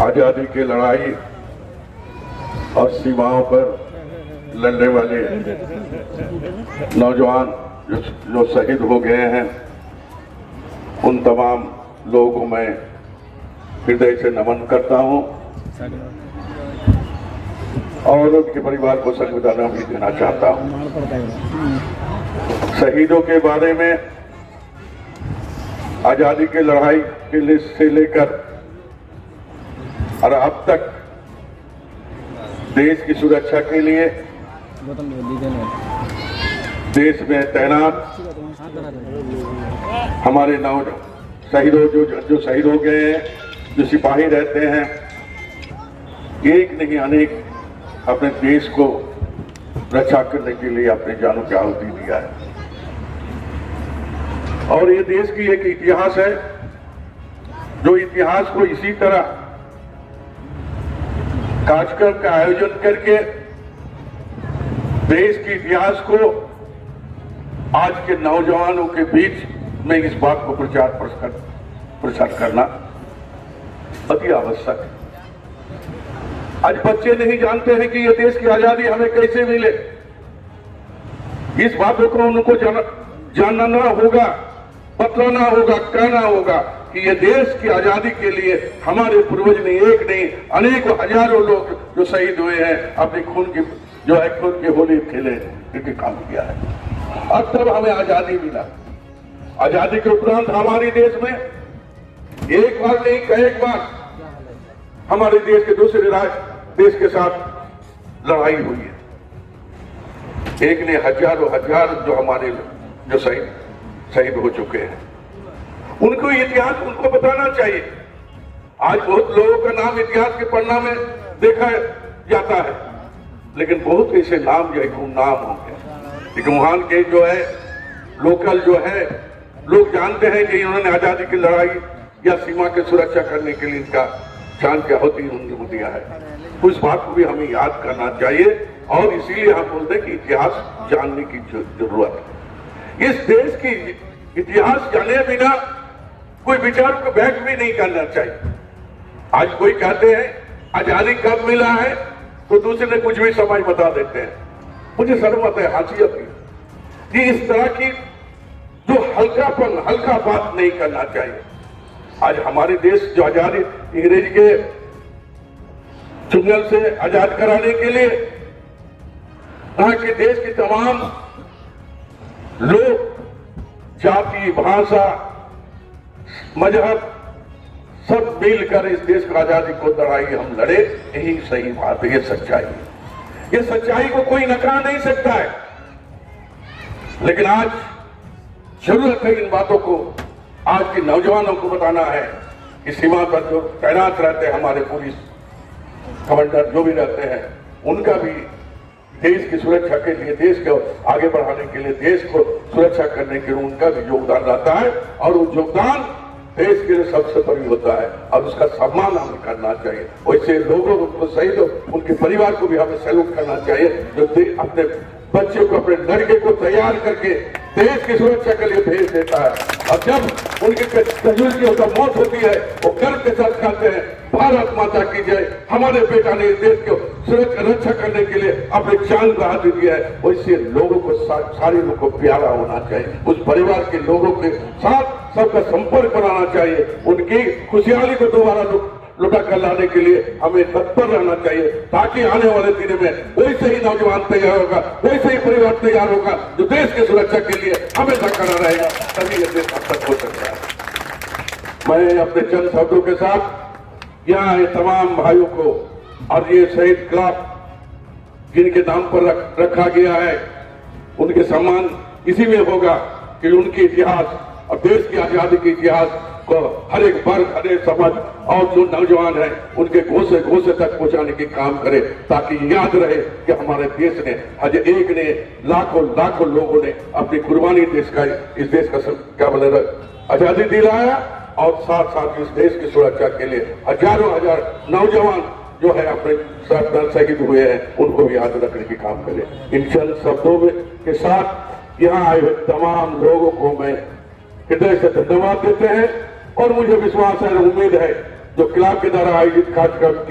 आजादी की लड़ाई और सीमाओं पर लड़ने वाले नौजवान जो शहीद हो गए हैं, उन तमाम लोगों को मैं हृदय से नमन करता हूं और उनके परिवार को संवेदना भी देना चाहता हूं। शहीदों के बारे में आजादी की लड़ाई के लिए से लेकर और अब तक देश की सुरक्षा के लिए देश में तैनात हमारे शहीदों जो शहीद हो गए हैं, जो सिपाही रहते हैं, एक नहीं अनेक अपने देश को रक्षा करने के लिए अपने जानों की आहुति दिया है। और ये देश की एक इतिहास है, जो इतिहास को इसी तरह कार्यक्रम का आयोजन करके देश के इतिहास को आज के नौजवानों के बीच में इस बात को प्रचार करना अति आवश्यक है। आज बच्चे नहीं जानते हैं कि ये देश की आजादी हमें कैसे मिले। इस बातों को उनको जानना होगा, बतलाना होगा, कहना होगा कि ये देश की आजादी के लिए हमारे पूर्वज ने एक नहीं अनेकों हजारों लोग जो शहीद हुए हैं, अपने खून की होली खेले क्योंकि काम किया है। अब तब हमें आजादी मिला। आजादी के उपरांत हमारे देश में एक बार नहीं कई बार हमारे देश के दूसरे देश के साथ लड़ाई हुई है। एक ने हजारों जो हमारे जो शहीद हो चुके हैं, उनको इतिहास उनको बताना चाहिए। आज बहुत लोगों का नाम इतिहास के पन्ना में देखा जाता है, लेकिन बहुत ऐसे नाम जो है गुमनाम हो गए। लेकिन वहां के जो है लोकल जो है लोग जानते हैं कि इन्होंने आजादी की लड़ाई या सीमा की सुरक्षा करने के लिए इनका जान क्या होती उनको दिया है। उस बात को भी हमें याद करना चाहिए और इसीलिए हम बोलते हैं कि इतिहास जानने की जरूरत है। इस देश की इतिहास जाने बिना कोई विचार को व्यक्त भी नहीं करना चाहिए। आज कोई कहते हैं आजादी कब मिला है तो दूसरे ने कुछ भी समय बता देते हैं। मुझे शर्म है, हासियत है कि इस तरह की जो हल्का बात नहीं करना चाहिए। आज हमारे देश जो आजादी अंग्रेज के चुंगल से आजाद कराने के लिए यहाँ के देश के तमाम लोग, जाति, भाषा, मजहब सब मिलकर इस देश की आजादी को लड़ाई हम लड़े। यही सही बात है, ये सच्चाई है। ये सच्चाई को कोई नकार नहीं सकता है। लेकिन आज जरूरत है इन बातों को आज के नौजवानों को बताना है कि सीमा पर जो तैनात रहते हैं हमारे पुलिस कमांडर जो भी रहते हैं, उनका भी देश की सुरक्षा के लिए, देश को आगे बढ़ाने के लिए, देश को सुरक्षा करने के लिए उनका भी योगदान रहता है और वो योगदान देश के लिए सबसे बड़ी होता है और उसका सम्मान हमें करना चाहिए। वैसे लोगों को शहीद उनके परिवार को भी हमें सैल्यूट करना चाहिए जो अपने बच्चे को, अपने लड़के को तैयार करके देश की सुरक्षा के लिए भेज देता है। और जब उनके तजुर्बे की मौत होती है वो गर्व के साथ कहते हैं भारत माता की जय, हमारे बेटा ने देश को सुरक्षा रक्षा करने के लिए अपने जान को हाथ दिया है। वैसे लोगों को सारे लोगों को प्यारा होना चाहिए, उस परिवार के लोगों के साथ सबका संपर्क बनाना चाहिए, उनकी खुशहाली को दोबारा लुटा कर लाने के लिए हमें तत्पर रहना चाहिए, ताकि आने वाले दिनों में वैसे ही नौजवान तैयार होगा, वैसे ही परिवार तैयार होगा जो देश की सुरक्षा के लिए हमेशा खड़ा रहेगा। तभी ये देश अब तक हो सकता है। मैं अपने चंद शब्दों के साथ यहाँ ये तमाम भाइयों को और ये शहीद क्लब जिनके नाम पर रखा गया है, उनके सम्मान इसी में होगा कि उनके इतिहास और देश की आजादी के इतिहास को हर एक वर्ग, हर एक समाज और जो नौजवान हैं उनके घोषे तक पहुंचाने की काम करे, ताकि याद रहे कि हमारे देश ने आज एक ने लाखों लोगों ने अपनी कुर्बानी इस देश का क्या बोले आजादी दिलाया और साथ इस देश की सुरक्षा के लिए हजारों नौजवान जो है अपने शहीद हुए हैं, उनको भी याद रखने की काम करे। इन चंद शब्दों के साथ यहाँ आए हुए तमाम लोगों को मैं हृदय से धन्यवाद देते हैं और मुझे विश्वास है, उम्मीद है जो क्लब के द्वारा आयोजित कार्यक्रम की